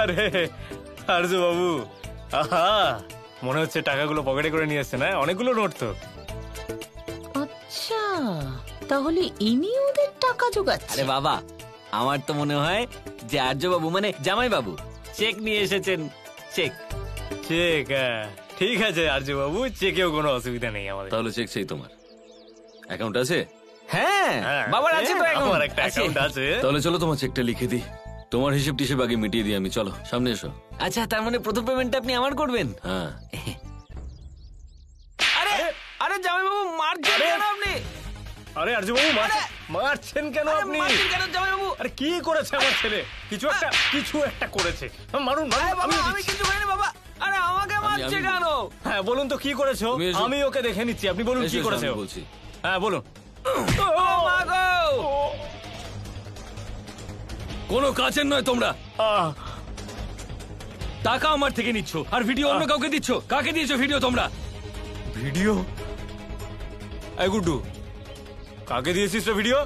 আরে আরজু বাবু, আহা, মনে হচ্ছে টাকাগুলো পকেটে করে নিয়ে এসছে না? অনেকগুলো নোট তো। আচ্ছা, তাহলে ইনি ওদের টাকা জোগাচ্ছে। আরে বাবা, আমার তো মনে হয় যে আর্য বাবু মানে জামাই বাবু চেক নিয়ে এসেছেন। Check check? ঠিক আছে আরজু বাবু, চেকেও কোনো অসুবিধা নেই আমাদের। তাহলে চেক চাই তোমার? অ্যাকাউন্ট আছে? হ্যাঁ, বাবার আছে তো, আমার একটা অ্যাকাউন্ট আছে। তাহলে চলো তোমার চেকটা লিখে দিই। তোমার হিসেব টিসেব আগে মিটিয়ে দিই আমি। চলো সামনে এসো। আচ্ছা, তার মানে প্রথম পেমেন্টটা আপনি আমার করবেন? হ্যাঁ। আরে আরে জামাই বাবু, মারছেন কেন আপনি? আরে আরজু বাবু, মারছেন কেন আপনি? কেন জামাই বাবু? আরে কি করেছে আমার ছেলে? কিছু একটা করেছে। মারুন মারুন। আমি কিছু করিনি বাবা। আরে আমাকে মারছে কেন? হ্যাঁ বলুন তো কি করেছো? আমি ওকে দেখে নিচ্ছি, আপনি বলুন কি করেছে। বলছি। হ্যাঁ বলুন। কোনো কাজের নয় তোমরা। টাকা আমার থেকে নিচ্ছ আর ভিডিও অন্য কাউকে দিচ্ছ। কাকে দিয়েছো ভিডিও তোমরা? ভিডিও? এই গুড্ডু, কাকে দিয়েছিস রে ভিডিও?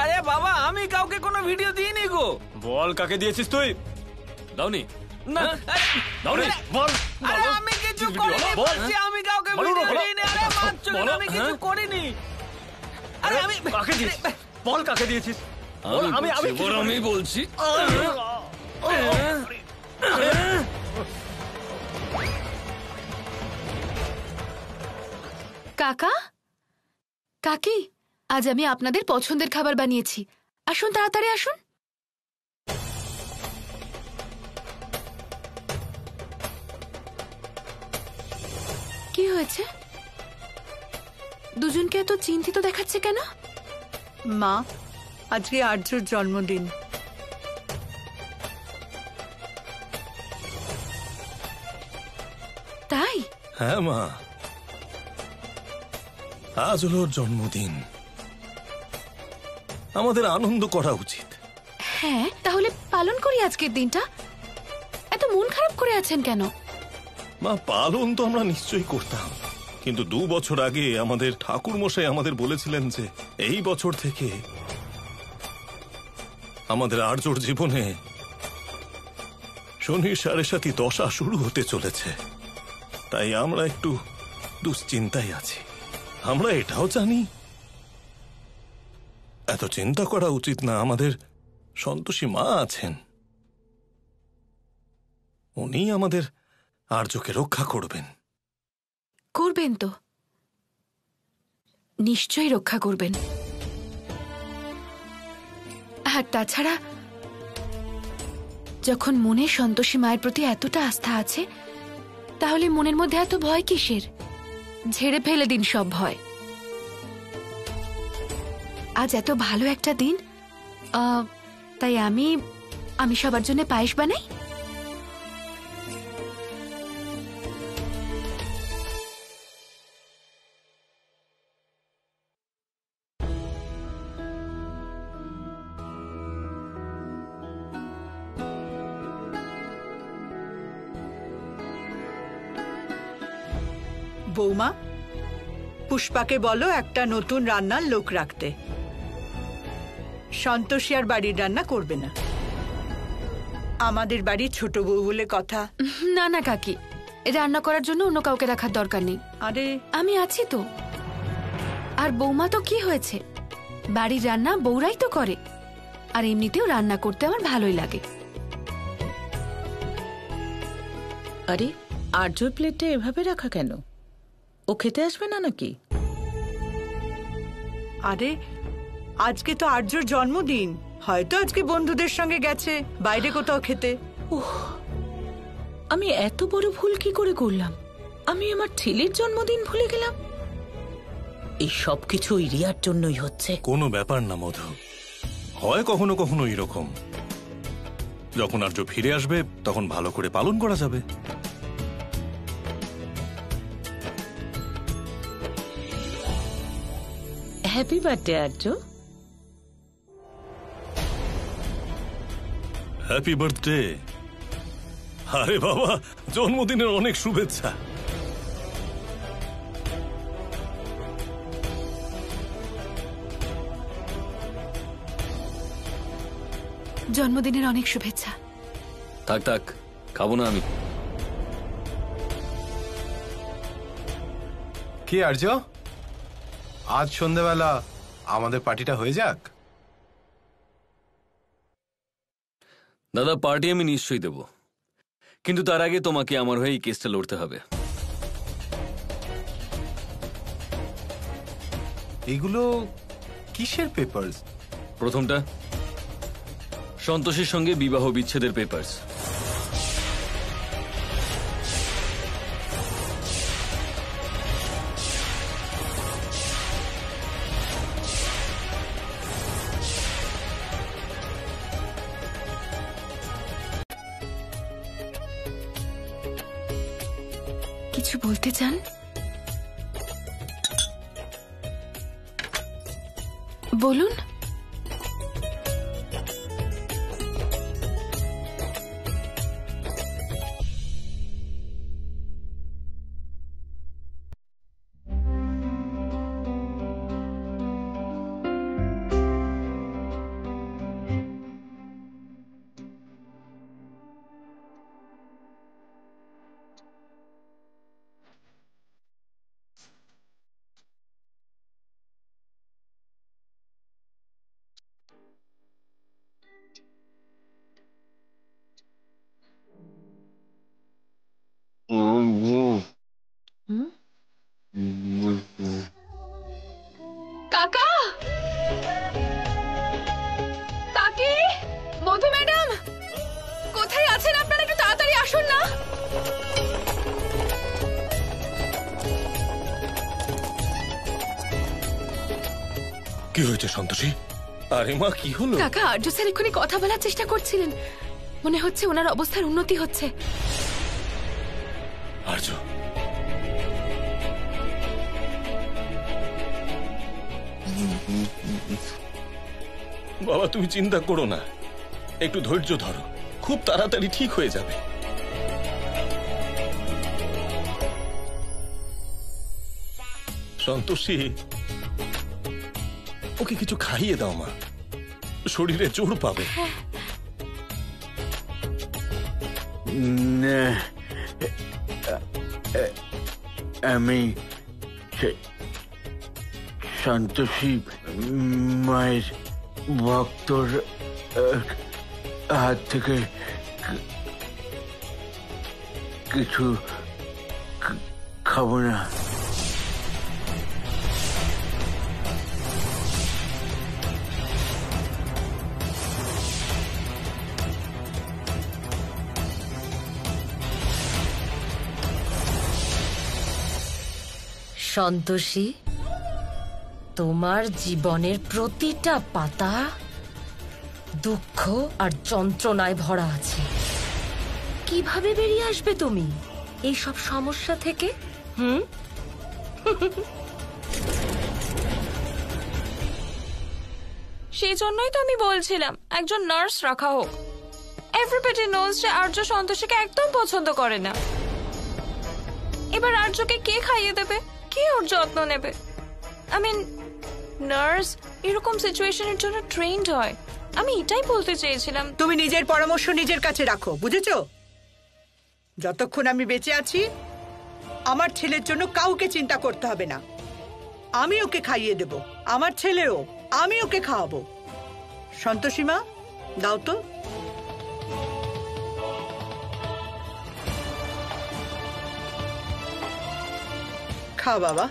আরে বাবা, আমি কাউকে কোনো ভিডিও দিইনি গো। বল কাকে দিয়েছিস তুই? দাওনি? না, দাওনি বল। আরে আমি কিছু করিনি বলছি, আমি কাউকে ভিডিও দিইনি। আরে মারছো কেন? আমি কিছু করিনি। আরে আমি কাকে দিয়েছিস? বল কাকে দিয়েছিস? আমি বলছি। কাকা, কাকি, আজ আমি আপনাদের পছন্দের খাবার বানিয়েছি। আসুন, তাড়াতাড়ি আসুন। কি হয়েছে? দুজনকে এত চিন্তিত দেখাচ্ছে কেন? মা, আজকে আর্যর জন্মদিন। তাই? হ্যাঁ মা, আজ হলো ওর জন্মদিন। আমাদের আনন্দ করা উচিত। হ্যাঁ, তাহলে পালন করি আজকের দিনটা। এত মন খারাপ করে আছেন কেন? মা, পালন তো আমরা নিশ্চয়ই করতাম, কিন্তু 2 বছর আগে আমাদের ঠাকুর মশাই আমাদের বলেছিলেন যে এই বছর থেকে আমাদের আর্যর জীবনে শনির 7.5 দশা শুরু হতে চলেছে। তাই আমরা একটু দুশ্চিন্তায় আছি। আমরা এটাও জানি এত চিন্তা করা উচিত না। আমাদের সন্তোষী মা আছেন, উনি আমাদের আর্যকে রক্ষা করবেন। করবেন তো, নিশ্চয়ই রক্ষা করবেন। আর তাছাড়া যখন মনে সন্তোষী মায়ের প্রতি এতটা আস্থা আছে, তাহলে মনের মধ্যে এত ভয় কিসের? ঝেড়ে ফেলে দিন সব ভয়। আজ এত ভালো একটা দিন, তাই আমি সবার জন্য পায়েস বানাই। বৌমা, পুষ্পাকে বলো একটা নতুন রান্নার লোক রাখতে। সন্তোষী আর বাড়ির রান্না করবে না। আমাদের বাড়ির ছোট বউ বলে কথা। না না কাকি, রান্না করার জন্য অন্য কাউকে রাখার দরকার নেই। আরে আমি আছি তো। আর বৌমা তো কি হয়েছে, বাড়ির রান্না বউরাই তো করে। আর এমনিতেও রান্না করতে আমার ভালোই লাগে। আরে আর্যর প্লেটটা এভাবে রাখা কেন? ও খেতে আসবে না নাকি? আরে আজকে তো আর্যর জন্মদিন, হয়তো আজকে বন্ধুদের সঙ্গে গেছে বাইরে কোথাও খেতে। আমি এত বড় ভুল কি করে করলাম? আমি আমার ছেলের জন্মদিন ভুলে গেলাম। এই সব কিছু ওই রিয়ার জন্যই হচ্ছে। কোনো ব্যাপার না মধু, হয় কখনো কখনো এরকম। যখন আর্য ফিরে আসবে তখন ভালো করে পালন করা যাবে। Happy birthday Arya. Happy birthday. আরে বাবা, জন্মদিনের অনেক শুভেচ্ছা। জন্মদিনের অনেক শুভেচ্ছা। থাক থাক, খাবো না আমি। কি আর্য, আজ সন্ধ্যাবেলা আমাদের পার্টিটা হয়ে যাক। দাদা, পার্টি আমি নিশ্চয়ই দেব, কিন্তু তার আগে তোমাকে আমার হয়ে এই কেসটা লড়তে হবে। এগুলো কিসের পেপারস? প্রথমটা সন্তোষের সঙ্গে বিবাহ বিচ্ছেদের পেপারস। কিছু বলতে চান? বলুন। কাকা, কাকি, মধু ম্যাডাম, কোথায় আছেন আপনারা? একটু তাড়াতাড়ি আসুন না। কি হয়েছে সন্তোষী? আরে মা, কি হলো? কাকা, আর্য স্যার এক্ষুনি কথা বলার চেষ্টা করছিলেন। মনে হচ্ছে ওনার অবস্থার উন্নতি হচ্ছে। আর্য, বাবা তুমি চিন্তা করো না, একটু ধৈর্য ধরো, খুব তাড়াতাড়ি ঠিক হয়ে যাবে। সন্তোষী, ওকে কিছু খাইয়ে দাও মা, শরীরে জোর পাবে। আমি সন্তোষী মায়ের ভক্তর হাত থেকে কিছু খাবো না। সন্তোষী, তোমার জীবনের প্রতিটা পাতা দুঃখ আর যন্ত্রণায় ভরা আছে। কিভাবে বেরিয়ে আসবে তুমি এই সব সমস্যা থেকে? সেই জন্যই তো আমি বলছিলাম একজন নার্স রাখা হোক। এভরিবডি নোজ যে আর্য সন্তোষীকে একদম পছন্দ করে না। এবার আর্যকে কে খাইয়ে দেবে, কে ওর যত্ন নেবে? আই মিন, নার্স এরকম সিচুয়েশনের জন্য ট্রেন্ড হয়। আমি এটাই বলতে চেয়েছিলাম। তুমি নিজের পরামর্শ নিজের কাছে রাখো, বুঝেছো? যতক্ষণ আমি বেঁচে আছি আমার ছেলের জন্য কাউকে চিন্তা করতে হবে না। আমি ওকে খাইয়ে দেব, আমার ছেলেও, আমি ওকে খাওয়াবো। সন্তোষী মা, দাও তো। খা বাবা,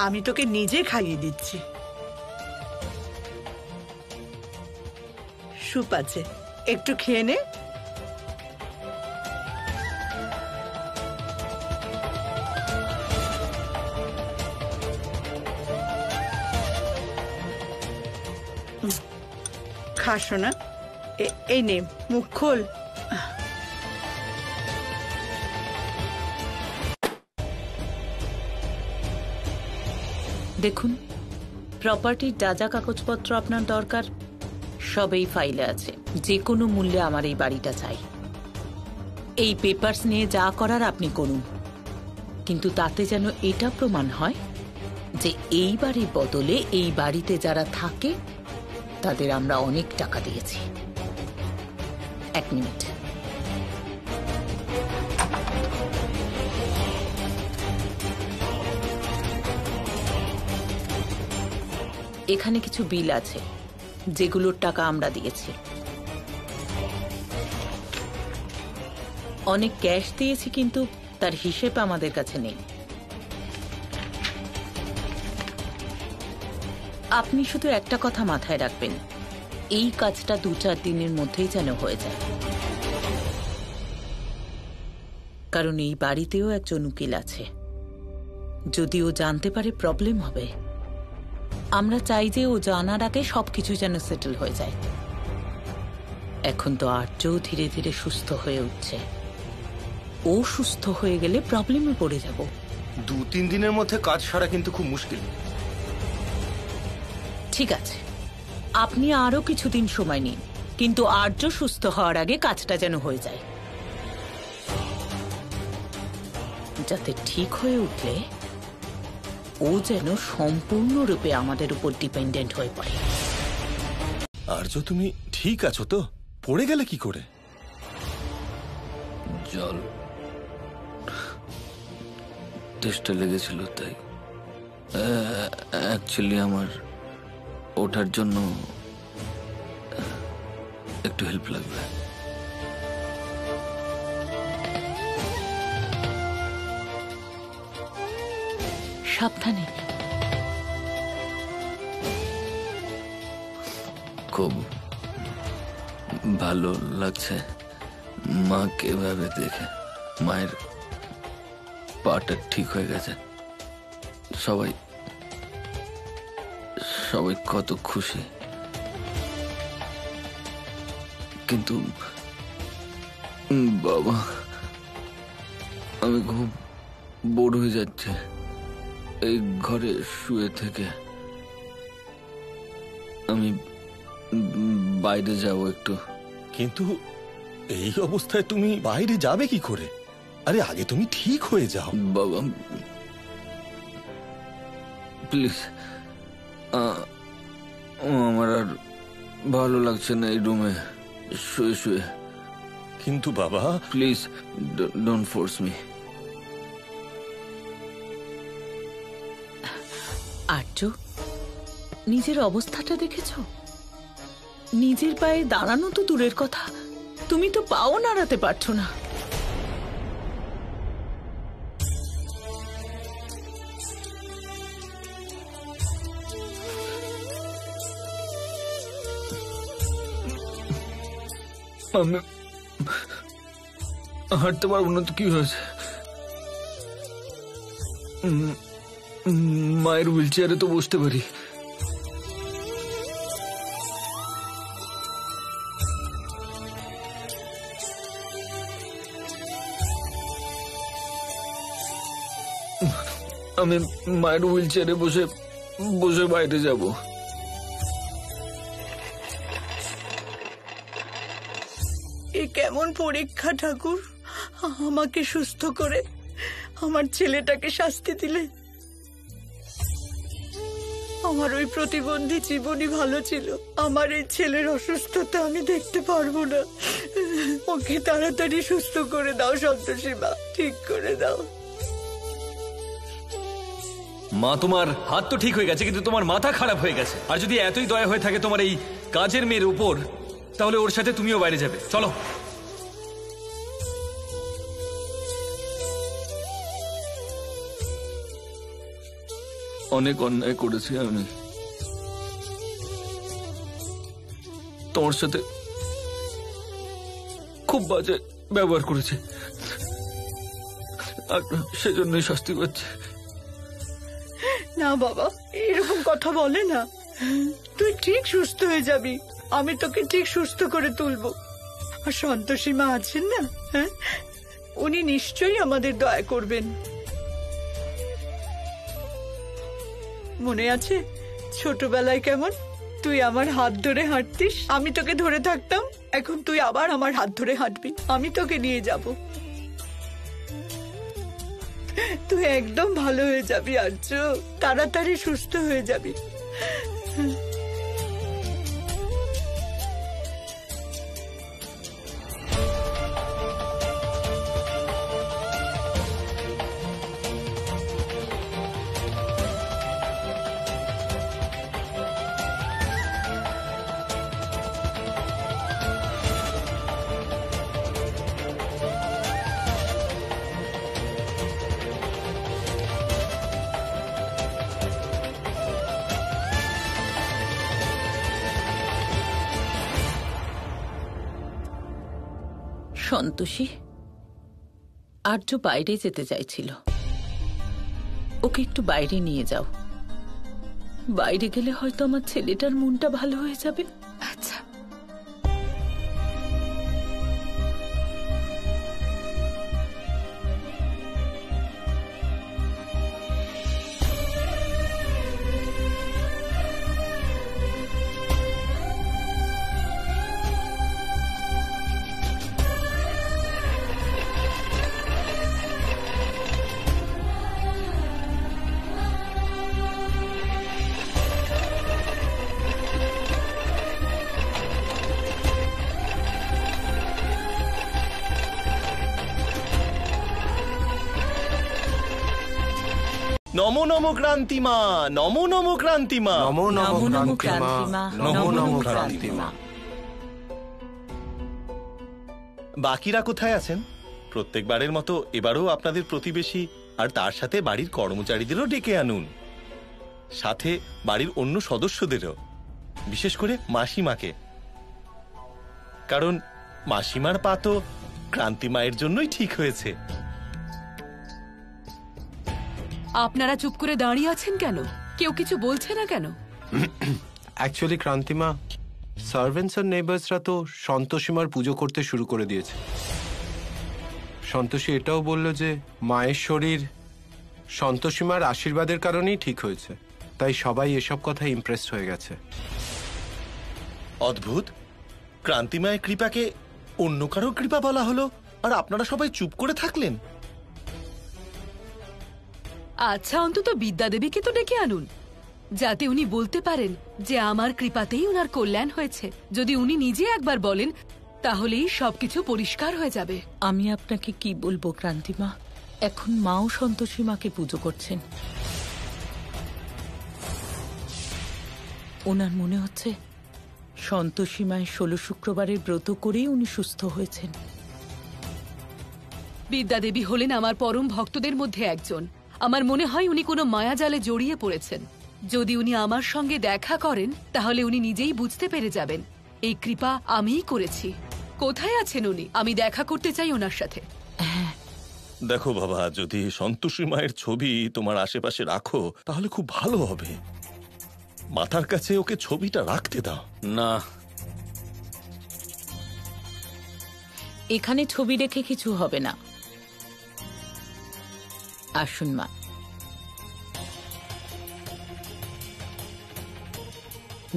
আমি তোকে নিজে খাইয়ে দিচ্ছি। স্যুপ আছে, একটু খেয়ে নে। খা শোনা, এই নে, মুখ খোল। দেখুন, প্রপার্টির যা যা কাগজপত্র আপনার দরকার সব এই ফাইলে আছে। যে কোনো মূল্যে আমার এই বাড়িটা চাই। এই পেপারস নিয়ে যা করার আপনি করুন, কিন্তু তাতে যেন এটা প্রমাণ হয় যে এই বাড়ির বদলে এই বাড়িতে যারা থাকে তাদের আমরা অনেক টাকা দিয়েছি। 1 মিনিট। এখানে কিছু বিল আছে যেগুলোর টাকা আমরা দিয়েছি। অনেক ক্যাশ দিয়েছি, কিন্তু তার হিসেব আমাদের কাছে নেই। আপনি শুধু একটা কথা মাথায় রাখবেন, এই কাজটা 2-4 দিনের মধ্যেই যেন হয়ে যায়, কারণ এই বাড়িতেও একজন উকিল আছে। যদি ও জানতে পারে প্রবলেম হবে। আমরা চাই যে ও জানার আগে সবকিছু যেন সেটেল হয়ে যায়। এখন তো আর্যও ধীরে ধীরে সুস্থ হয়ে উঠছে। ও সুস্থ হয়ে গেলে প্রবলেমে পড়ে যাব। 2-3 দিনের মধ্যে কাজ সারা কিন্তু খুব মুশকিল। ঠিক আছে, আপনি আরো কিছুদিন সময় নিন, কিন্তু আর্য সুস্থ হওয়ার আগে কাজটা যেন হয়ে যায়, যাতে ঠিক হয়ে উঠলে ও যেন সম্পূর্ণরূপে আমাদের উপর ডিপেন্ডেন্ট হয়ে পড়ে। আর্য, তুমি ঠিক আছো তো? পড়ে গেলে কি করে? জল টেস্টে লেগেছিল, তাই অ্যাকচুয়ালি আমার ওঠার জন্য একটু হেল্প লাগবে। সাবধানে। খুব ভালো লাগছে মাকে এভাবে দেখে। মায়ের পাটা ঠিক হয়ে গেছে। সবাই সবাই কত খুশি, কিন্তু বাবা, আমি খুব বোর হয়ে যাচ্ছি এই ঘরে শুয়ে থেকে। আমি বাইরে যাব একটু। কিন্তু এই অবস্থায় তুমি বাইরে যাবে কি করে? আরে আগে তুমি ঠিক হয়ে যাও। বাবা প্লিজ, আমার আর ভালো লাগছে না এই রুমে শুয়ে শুয়ে। কিন্তু বাবা প্লিজ ডোন্ট ফোর্স মি। আর্য, নিজের অবস্থাটা দেখেছো? নিজের পায়ে দাঁড়ানো তো দূরের কথা, তুমি তো পাও নাড়াতে পারছো না। আমি হাঁটতে পারবো না তো কি হয়েছে? মায়ের হুইল চেয়ারে তো বসতে পারি। আমি মায়ের হুইল চেয়ারে বসে বসে বাইরে যাব। এ কেমন পরীক্ষা ঠাকুর! আমাকে সুস্থ করে আমার ছেলেটাকে শাস্তি দিলে। আমার ওই প্রতিবন্ধী জীবনই ভালো ছিল। আমার এই ছেলের অসুস্থতা আমি দেখতে পারবো না। ওকে তাড়াতাড়ি সুস্থ করে দাও সন্তোষী মা, ঠিক করে দাও। মা, তোমার হাত তো ঠিক হয়ে গেছে, কিন্তু তোমার মাথা খারাপ হয়ে গেছে। আর যদি এতই দয়া হয়ে থাকে তোমার এই কাজের মেয়ের উপর, তাহলে ওর সাথে তুমিও বাইরে যাবে। চলো। অনেক অন্যায় করেছি আমি তোমার সাথে, খুব বাজে ব্যবহার করেছি, আর সেজন্যই শাস্তি পাচ্ছি। না বাবা, এরকম কথা বলে না। তুই ঠিক সুস্থ হয়ে যাবি, আমি তোকে ঠিক সুস্থ করে তুলবো। আর সন্তোষী মা আছেন না, হ্যাঁ, উনি নিশ্চয়ই আমাদের দয়া করবেন। মনে আছে ছোটবেলায় কেমন তুই আমার হাত ধরে হাঁটতিস, আমি তোকে ধরে থাকতাম? এখন তুই আবার আমার হাত ধরে হাঁটবি, আমি তোকে নিয়ে যাব। তুই একদম ভালো হয়ে যাবি আর্য, তাড়াতাড়ি সুস্থ হয়ে যাবি। সন্তোষী, আর্য বাইরে যেতে চাইছিল, ওকে একটু বাইরে নিয়ে যাও। বাইরে গেলে হয়তো আমার ছেলেটার মনটা ভালো হয়ে যাবে। আচ্ছা। নমো নমো ক্রান্তিমা, নমো নমো ক্রান্তিমা, নমো নমো নমো নমো ক্রান্তিমা, ক্রান্তিমা, নমো নমো ক্রান্তিমা। ক্রান্তিমা। বাকিরা কোথায় আছেন? প্রত্যেকবারের মতো এবারও আপনাদের প্রতিবেশী আর তার সাথে বাড়ির কর্মচারীদেরও ডেকে আনুন, সাথে বাড়ির অন্য সদস্যদেরও, বিশেষ করে মাসিমাকে, কারণ মাসিমার পা তো ক্রান্তিমায়ের জন্যই ঠিক হয়েছে। আপনারা চুপ করে দাঁড়িয়ে আছেন কেন? কেউ কিছু বলছে না কেন? অ্যাকচুয়ালি ক্রান্তিমা, সার্ভেন্টস আর নেবার্সরা তো সন্তোষীমার পুজো করতে শুরু করে দিয়েছে। সন্তোষী এটাও বলল যে মায়ের শরীর সন্তোষীমার আশীর্বাদের কারণেই ঠিক হয়েছে, তাই সবাই এসব কথা ইমপ্রেসড হয়ে গেছে। অদ্ভুত, ক্রান্তিমায়ের কৃপাকে অন্য কারো কৃপা বলা হলো আর আপনারা সবাই চুপ করে থাকলেন। আচ্ছা, অন্তত বিদ্যা দেবীকে তো ডেকে আনুন, যাতে উনি বলতে পারেন যে আমার কৃপাতেই ওনার কল্যাণ হয়েছে। যদি উনি নিজে একবার বলেন তাহলেই সবকিছু পরিষ্কার হয়ে যাবে। আমি আপনাকে কি বলবো ক্রান্তিমা, এখন মাও সন্তোষী মাকে পুজো করছেন। ওনার মনে হচ্ছে সন্তোষী মায়ের 16 শুক্রবারের ব্রত করেই উনি সুস্থ হয়েছেন। বিদ্যা দেবী হলেন আমার পরম ভক্তদের মধ্যে একজন। আমার মনে হয় উনি কোনো মায়াজালে জড়িয়ে পড়েছেন। যদি উনি আমার সঙ্গে দেখা করেন তাহলে উনি নিজেই বুঝতে পেরে যাবেন এই কৃপা আমিই করেছি। কোথায় আছেন উনি? আমি দেখা করতে চাই ওনার সাথে। দেখো বাবা, যদি সন্তোষী মায়ের ছবি তোমার আশেপাশে রাখো তাহলে খুব ভালো হবে। মাথার কাছে ওকে ছবিটা রাখতে দাও না। এখানে ছবি রেখে কিছু হবে না। আসুন মা।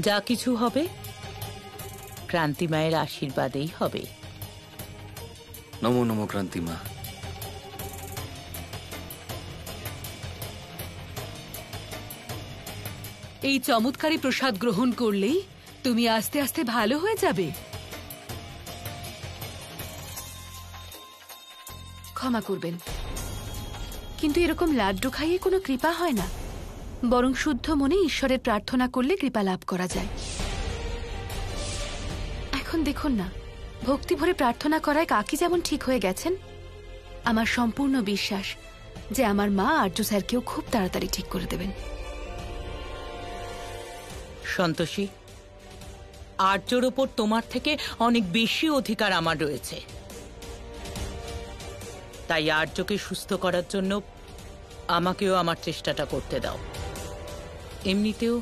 যা কিছু হবে ক্রান্তি মায়ের আশীর্বাদেই হবে। নমো নমো ক্রান্তিমা। এই চমৎকারী প্রসাদ গ্রহণ করলেই তুমি আস্তে আস্তে ভালো হয়ে যাবে। ক্ষমা করবেন, কিন্তু এরকম লাড্ডু খাইয়ে কোনো কৃপা হয় না, বরং শুদ্ধ মনে ঈশ্বরের প্রার্থনা করলে কৃপা লাভ করা যায়। এখন দেখুন না, ভক্তি ভরে প্রার্থনা করায় কাকি যেমন ঠিক হয়ে গেছেন, আমার সম্পূর্ণ বিশ্বাস যে আমার মা আর্য স্যারকেও খুব তাড়াতাড়ি ঠিক করে দেবেন। সন্তোষী, আর্যর ওপর তোমার থেকে অনেক বেশি অধিকার আমার রয়েছে, তাই আর্যকে সুস্থ করার জন্য আমাকেও আমার চেষ্টাটা করতে দাও। এমনিতেও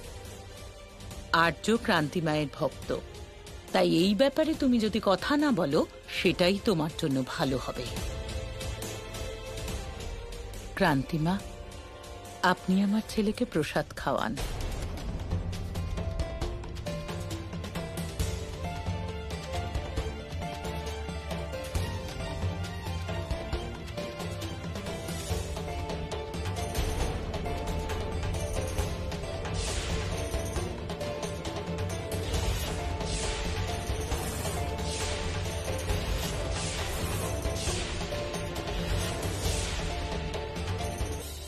আর্য ক্রান্তি মায়ের ভক্ত, তাই এই ব্যাপারে তুমি যদি কথা না বলো সেটাই তোমার জন্য ভালো হবে। ক্রান্তিমা, আপনি আমার ছেলেকে প্রসাদ খাওয়ান।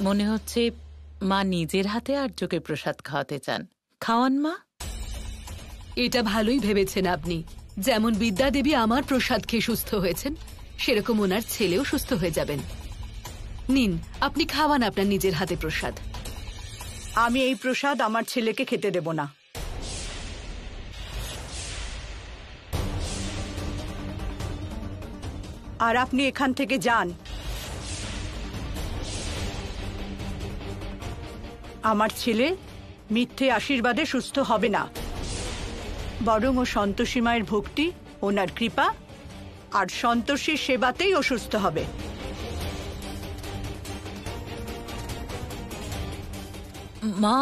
মনে হচ্ছে মা নিজের হাতে আর্যকে প্রসাদ খাওয়াতে চান। খাওয়ান মা। এটা ভালোই ভেবেছেন আপনি। যেমন বিদ্যা দেবী আমার প্রসাদ খেয়ে সুস্থ হয়েছেন, সেরকম ওনার ছেলেও সুস্থ হয়ে যাবেন। নিন, আপনি খাওয়ান আপনার নিজের হাতে প্রসাদ। আমি এই প্রসাদ আমার ছেলেকে খেতে দেব না। আর আপনি এখান থেকে যান। আমার ছেলে মিথ্যে আশীর্বাদে সুস্থ হবে না, বরং ও সন্তোষী মায়ের ভক্তি, ওনার কৃপা আর সন্তোষীর সেবাতেই ও সুস্থ হবে। মা,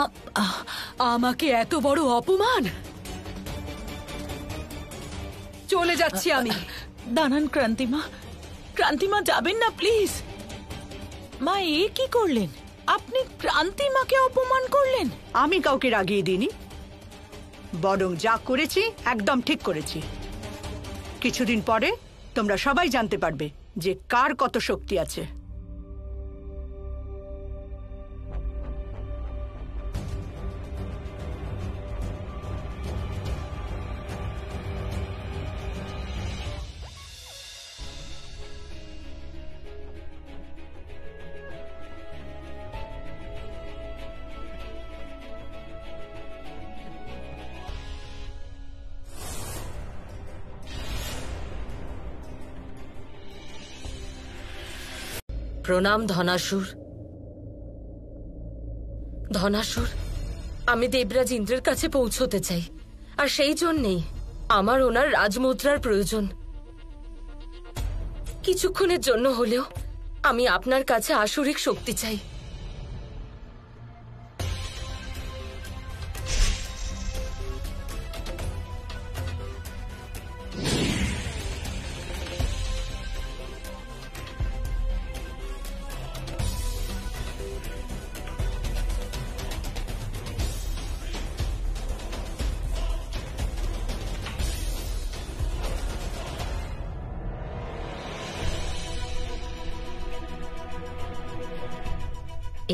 আমাকে এত বড় অপমান! চলে যাচ্ছি আমি। দাঁড়ান ক্রান্তিমা, ক্রান্তিমা যাবেন না প্লিজ। মা, এ কি করলেন? আপনি ক্রান্তিমাকে অপমান করলেন। আমি কাউকে রাগিয়ে দিইনি, বরং যা করেছি একদম ঠিক করেছি। কিছুদিন পরে তোমরা সবাই জানতে পারবে যে কার কত শক্তি আছে। প্রণাম ধনাসুর। ধনাসুর, আমি দেবরাজ ইন্দ্রের কাছে পৌঁছতে চাই, আর সেই জন্যেই আমার ওনার রাজমুদ্রার প্রয়োজন। কিছুক্ষণের জন্য হলেও আমি আপনার কাছে আসুরিক শক্তি চাই।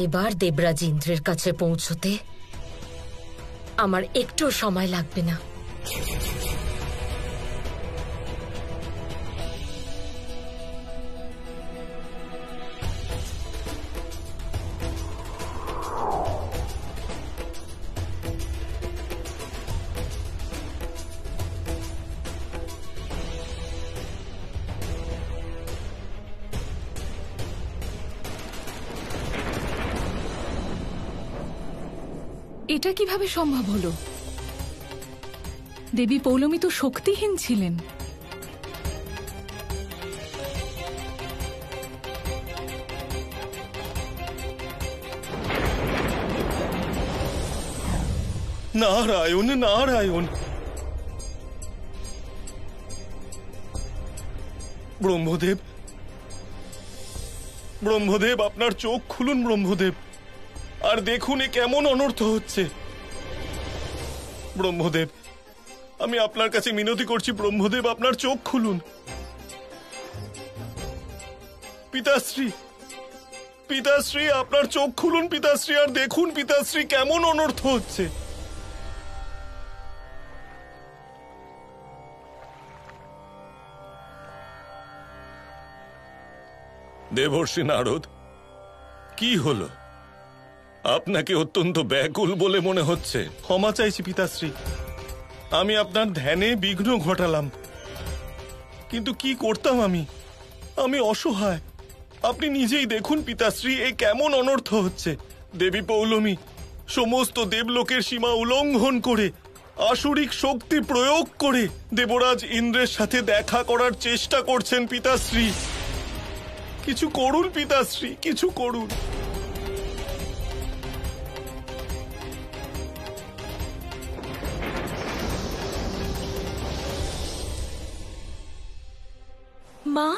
এবার দেবরাজ ইন্দ্রের কাছে পৌঁছতে আমার একটু সময় লাগবে না। এটা কিভাবে সম্ভব হলো? দেবী পৌলমী তো শক্তিহীন ছিলেন। নারায়ণ নারায়ণ। ব্রহ্মদেব, ব্রহ্মদেব, আপনার চোখ খুলুন ব্রহ্মদেব, আর দেখুন এ কেমন অনর্থ হচ্ছে। ব্রহ্মদেব, আমি আপনার কাছে মিনতি করছি ব্রহ্মদেব, আপনার চোখ খুলুন। পিতাশ্রী, পিতাশ্রী, আপনার চোখ খুলুন পিতাশ্রী, আর দেখুন পিতাশ্রী কেমন অনর্থ হচ্ছে। দেবর্ষি নারদ, কি হলো? আপনাকে অত্যন্ত ব্যাকুল বলে মনে হচ্ছে। ক্ষমা চাইছি পিতাশ্রী, আমি আপনার ধ্যানে বিঘ্ন ঘটালাম, কিন্তু কি করতাম আমি? আমি অসহায়। আপনি নিজেই দেখুন পিতাশ্রী এ কেমন অনর্থ হচ্ছে। দেবী পৌলমী সমস্ত দেবলোকের সীমা উল্লঙ্ঘন করে, আসুরিক শক্তি প্রয়োগ করে দেবরাজ ইন্দ্রের সাথে দেখা করার চেষ্টা করছেন পিতাশ্রী। কিছু করুন পিতাশ্রী, কিছু করুন। মা,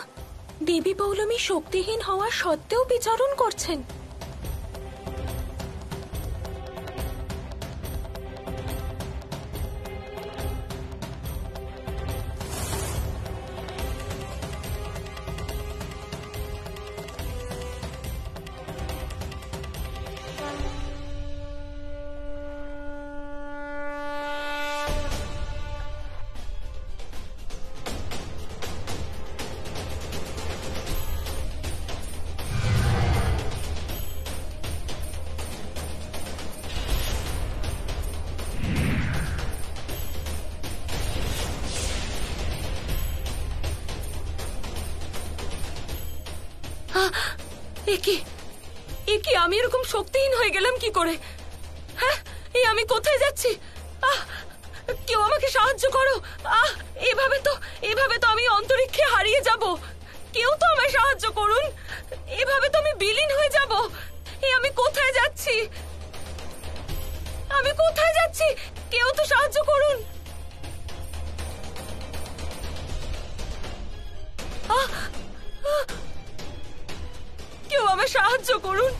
দেবী পৌলমী শক্তিহীন হওয়া সত্ত্বেও বিচরণ করছেন। এ কি আমি এরকম শক্তিহীন হয়ে গেলাম কি করে? হ্যাঁ, এই আমি কোথায় যাচ্ছি? কেউ আমাকে সাহায্য করো। এভাবে তো আমি অন্তরিক্ষে হারিয়ে যাব। কেউ তো আমায় সাহায্য করুন। এভাবে তো আমি বিলীন হয়ে যাব। আমি কোথায় যাচ্ছি? কেউ তো সাহায্য করুন। কেউ আমায় সাহায্য করুন।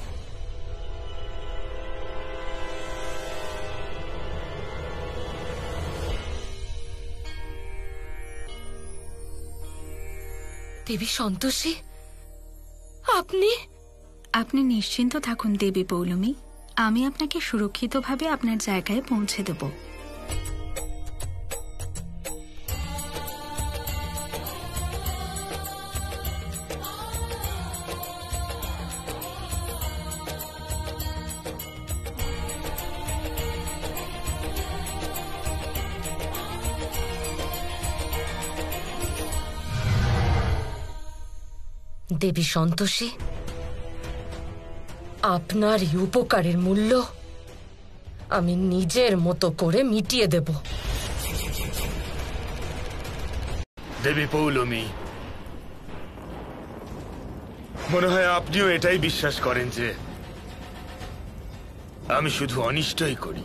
দেবী সন্তোষী, আপনি নিশ্চিন্ত থাকুন দেবী পৌলমী, আমি আপনাকে সুরক্ষিতভাবে আপনার জায়গায় পৌঁছে দেব। দেবী সন্তোষী, আপনার এই উপকারের মূল্য আমি নিজের মতো করে মিটিয়ে দেব। দেবী পৌলমী, মনে হয় আপনিও এটাই বিশ্বাস করেন যে আমি শুধু অনিষ্টই করি।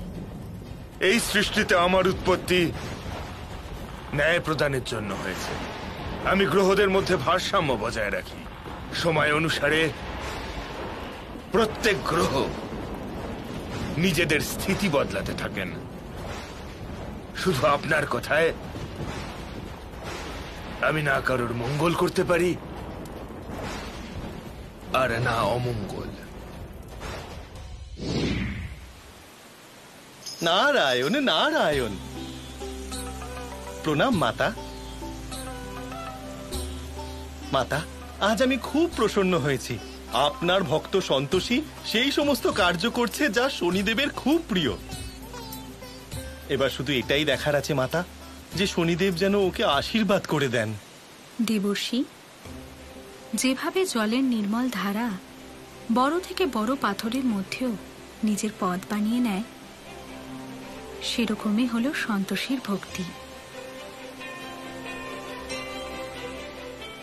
এই সৃষ্টিতে আমার উৎপত্তি ন্যায় প্রদানের জন্য হয়েছে। আমি গ্রহদের মধ্যে ভারসাম্য বজায় রাখি। সময় অনুসারে প্রত্যেক গ্রহ নিজেদের স্থিতি বদলাতে থাকেন। শুধু আপনার কথায় আমি না কারোর মঙ্গল করতে পারি আর না অমঙ্গল। নারায়ণ নারায়ণ। প্রণাম মাতা। মাতা, আজ আমি খুব প্রসন্ন হয়েছি। আপনার ভক্ত সন্তোষী সেই সমস্ত কার্য করছে যা শনিদেবের খুব প্রিয়। এবার শুধু এটাই দেখার আছে মাতা, যে শনিদেব যেন ওকে আশীর্বাদ করে দেন। দেবর্ষী, যেভাবে জলের নির্মল ধারা বড় থেকে বড় পাথরের মধ্যেও নিজের পথ বানিয়ে নেয়, সেরকমই হলো সন্তোষীর ভক্তি।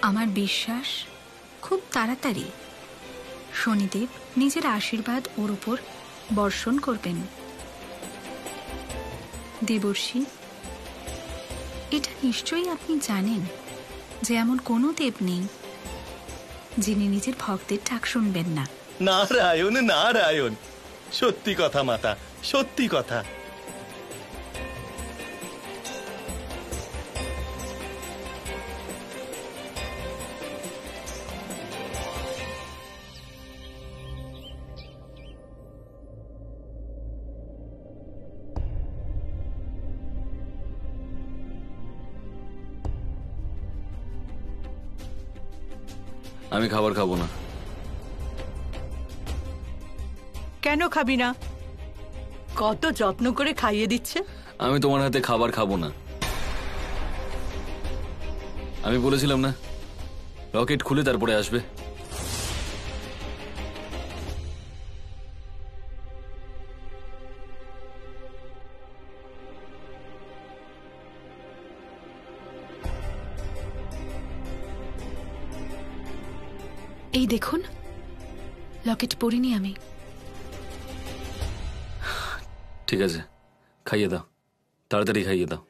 আমার বিশ্বাস খুব তাড়াতাড়ি শনিদেব নিজের আশীর্বাদ ওর উপর বর্ষণ করবেন। দেবর্ষী, এটা নিশ্চয়ই আপনি জানেন যে এমন কোনো দেব নেই যিনি নিজের ভক্তের ডাক শুনবেন না। নারায়ণ নারায়ণ। সত্যি কথা মাতা, সত্যি কথা। আমি খাবার খাবো না। কেন খাবি না? কত যত্ন করে খাইয়ে দিচ্ছে। আমি তোমার হাতে খাবার খাবো না। আমি বলেছিলাম না, রকেট খুলে তারপরে আসবে। এই দেখুন, লকেট পরিনি আমি। ঠিক আছে, খাইয়ে দাও, তাড়াতাড়ি খাইয়ে দাও।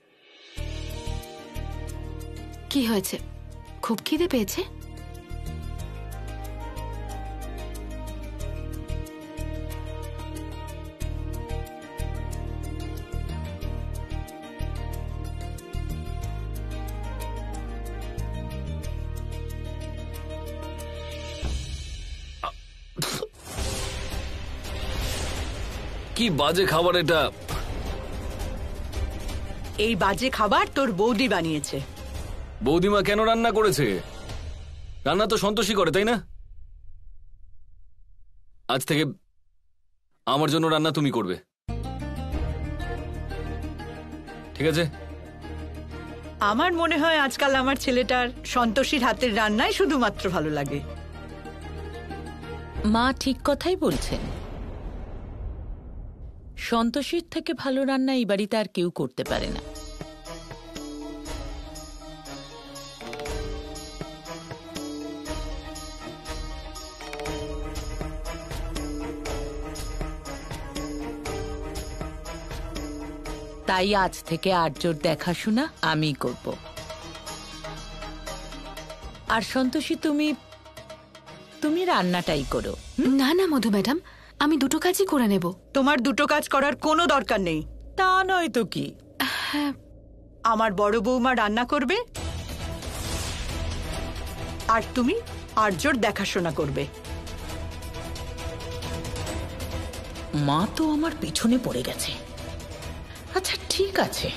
কি হয়েছে, খুব খিদে পেয়েছে? কি বাজে খাবার এটা! এই বাজে খাবার তোর বৌদি বানিয়েছে। বৌদিমা কেন রান্না করেছে? রান্না তো সন্তোষী করে, তাই না? আজ থেকে আমার জন্য রান্না তুমি করবে, ঠিক আছে? আমার মনে হয় আজকাল আমার ছেলেটার সন্তোষীর হাতের রান্নাই শুধুমাত্র ভালো লাগে। মা ঠিক কথাই বলছেন। সন্তোষীর থেকে ভালো রান্না এই বাড়িতে আর কেউ করতে পারে না। তাই আজ থেকে আর্যর দেখাশোনা আমি করব। আর সন্তোষী, তুমি রান্নাটাই করো। না না মধু ম্যাডাম, আমি দুটো কাজই করে নেব। তোমার দুটো কাজ করার কোনো দরকার নেই। তা নয় তো কি? হ্যাঁ, আমার বড় বৌমা রান্না করবে আর তুমি আর্যর দেখাশোনা করবে। মা তো আমার পিছনে পড়ে গেছে। আচ্ছা ঠিক আছে,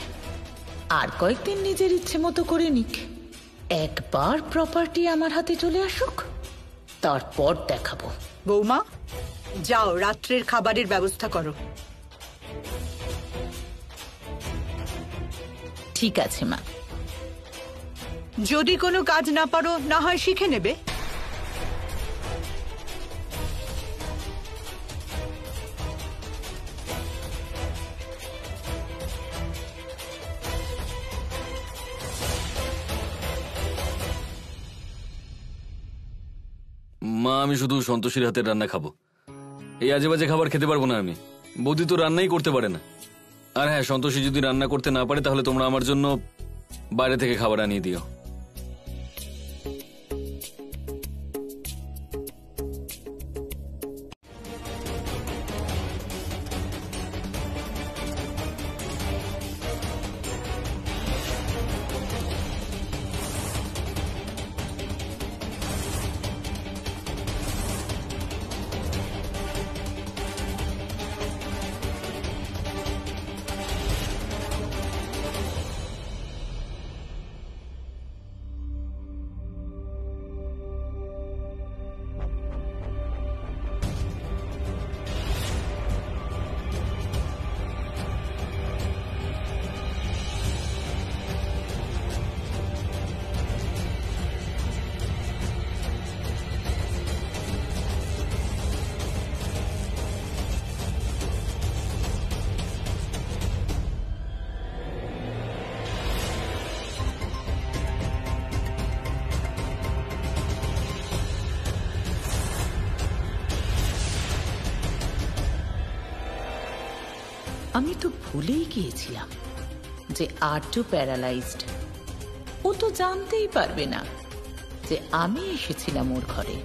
আর কয়েকদিন নিজের ইচ্ছে মতো করে নিক। একবার প্রপার্টি আমার হাতে চলে আসুক, তারপর দেখাবো। বৌমা, যাও রাত্রের খাবারের ব্যবস্থা করো। ঠিক আছে মা। যদি কোনো কাজ না পারো, না হয় শিখে নেবে। মা, আমি শুধু সন্তোষীর হাতের রান্না খাবো। এই আজে বাজে খাবার খেতে পারবো না আমি। বৌদি তো রান্নাই করতে পারে না। আর হ্যাঁ, সন্তোষী যদি রান্না করতে না পারে তাহলে তোমরা আমার জন্য বাইরে থেকে খাবার আনিয়ে দিও। আমি তো ভুলেই গিয়েছিলাম যে আর্য প্যারালাইজড। ও তো জানতেই পারবে না যে আমি এসেছিলাম ওর ঘরে।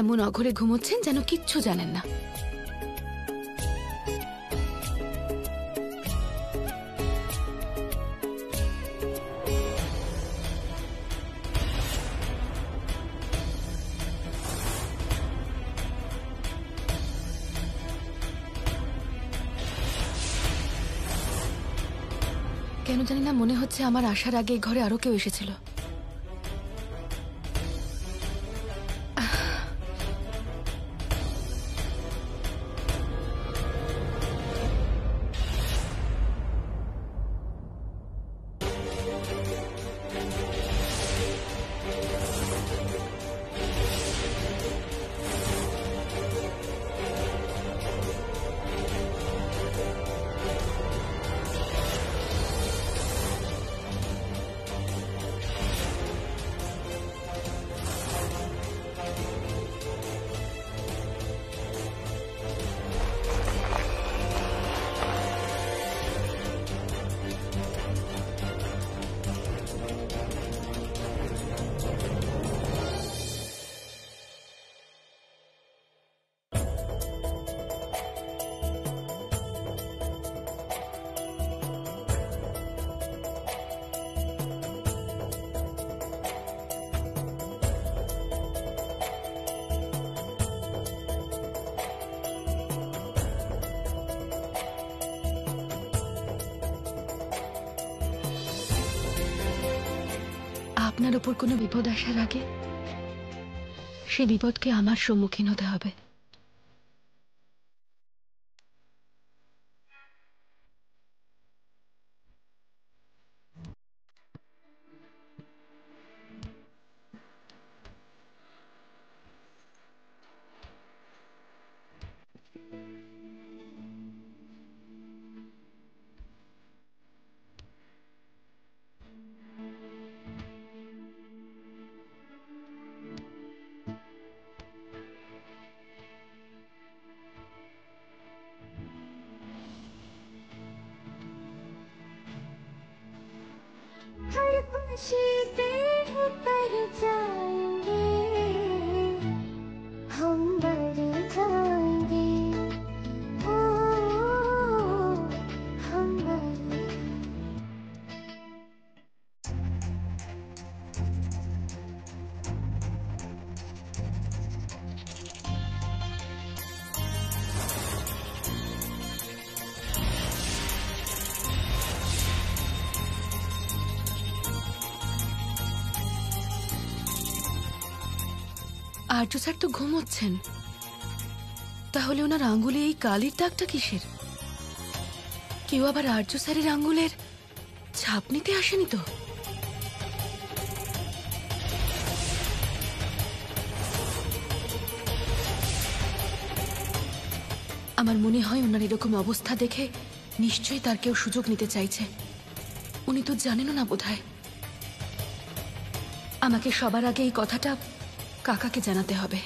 এমন অঘরে ঘুমোচ্ছেন যেন কিচ্ছু জানেন না। কেন জানি না মনে হচ্ছে আমার আসার আগে এই ঘরে আরো কেউ এসেছিল। আপনার উপর কোনো বিপদ আসার আগে সে বিপদকে আমার সম্মুখীন হতে হবে। আর্য স্যার তো ঘুমোচ্ছেন, তাহলে ওনার আঙ্গুলে এই কালির দাগটা কিসের? কেউ আবার আর্য স্যারের আঙ্গুলের ছাপ নিতে আসেনি তো? আমার মনে হয় ওনার এরকম অবস্থা দেখে নিশ্চয়ই তার কেউ সুযোগ নিতে চাইছে। উনি তো জানেনও না বোধহয়। আমাকে সবার আগে এই কথাটা কাকাকে জানাতে হবে।